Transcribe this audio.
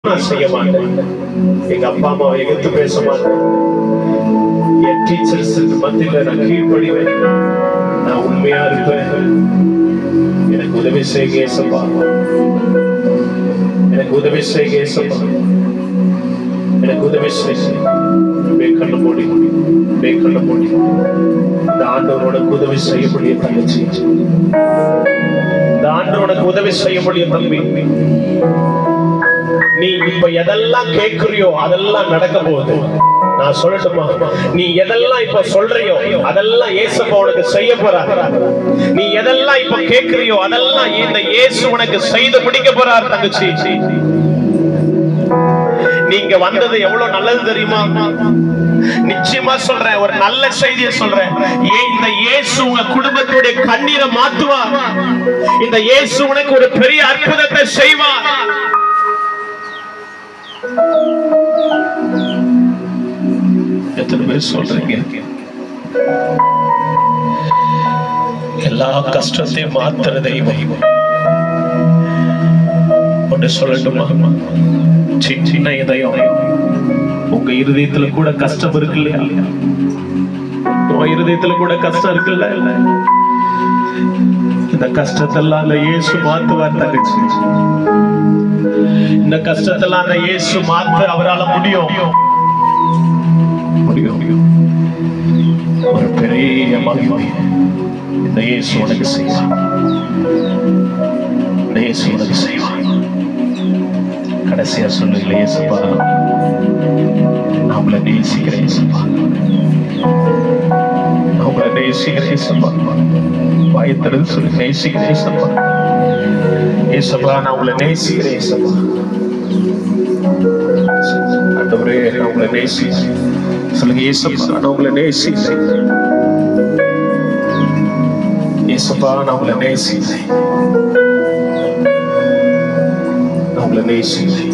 நான் செய்ய மாட்டேன். எங்க அப்பா அம்மாவை எதிர்த்து பேச மாட்டேன். என் டீச்சர்ஸ் மத்தியில நான் கீழ்ப்படிவேன். நான் உண்மையா இருப்பேன். எனக்கு உதவி செய்ய இயேசுப்பா. எனக்கு உதவி செய்ய இயேசுப்பா. எனக்கு உதவி செய்ய. கண்ண மூடி கண்ண மூடி. இந்த ஆண்டவரோட உதவி செய்யக்கூடிய தங்கச்சி, இந்த ஆண்டவரோட உதவி செய்யக்கூடிய தம்பி, நீ இப்ப எதெல்லாம் கேட்கிறியோ அதெல்லாம் நடக்க போகுது. நான் சொல்லட்டுமா? நீ எதெல்லாம் இப்ப சொல்றியோ அதெல்லாம் இயேசுப்பா உனக்கு செய்ய போறார். நீ எதெல்லாம் இப்ப கேட்கிறியோ அதெல்லாம் இந்த இயேசு உனக்கு செய்து முடிக்க போறார் தங்கச்சி. நீங்க வந்தது எவ்வளவு நல்லது தெரியுமா? நிச்சயமா சொல்றேன், ஒரு நல்ல செய்தியை சொல்றேன். இந்த இயேசு உங்க குடும்பத்துடைய கண்ணீரை மாத்துவார். இந்த இயேசு உனக்கு ஒரு பெரிய அற்புதத்தை செய்வார். எத்தனை பேர் சொல்றீங்க? எல்லா கஷ்டத்தையும் மாத்துற தெய்வம் ஒன்று சொல்லட்டுமா? சின்ன இதயம், உங்க இருதயத்துல கூட கஷ்டம் இருக்கு இல்லையா? உங்க இருதயத்துல கூட கஷ்டம் இருக்குல்ல? இந்த கஷ்டத்தெல்லாம் அந்த இயேசு மாத்துவார் தங்கச்சி. இந்த கஷ்டத்தெல்லாம் அந்த இயேசு மாத்த அவரால் முடியும். ஒரு பெரிய மகிமை இந்த இயேசு உனக்கு செய்வார். இந்த இயேசு உனக்கு செய்வார். கடைசியா சொல்லுங்க, இயேசுப்பா நான் உங்களை நேசிக்கிறேன். இயேசுப்பா நான் உங்களை நேசிக்கிறேன். இயேசுப்பா வாயத்திறந்து சொல்லி நேசிக்கிறேன். இயேசுப்பா இயேசுப்பா நான் உங்களை நேசிக்கிறேன். இயேசுப்பா ஆண்டவரே நான் உங்களை நேசிக்கிறேன். சொல்லுங்க, இயேசுப்பா நான் உங்களை நேசிக்கிறேன். இயேசுப்பா நான் உங்களை நேசிக்கிறேன். நான் உங்களை நேசிக்கிறேன்.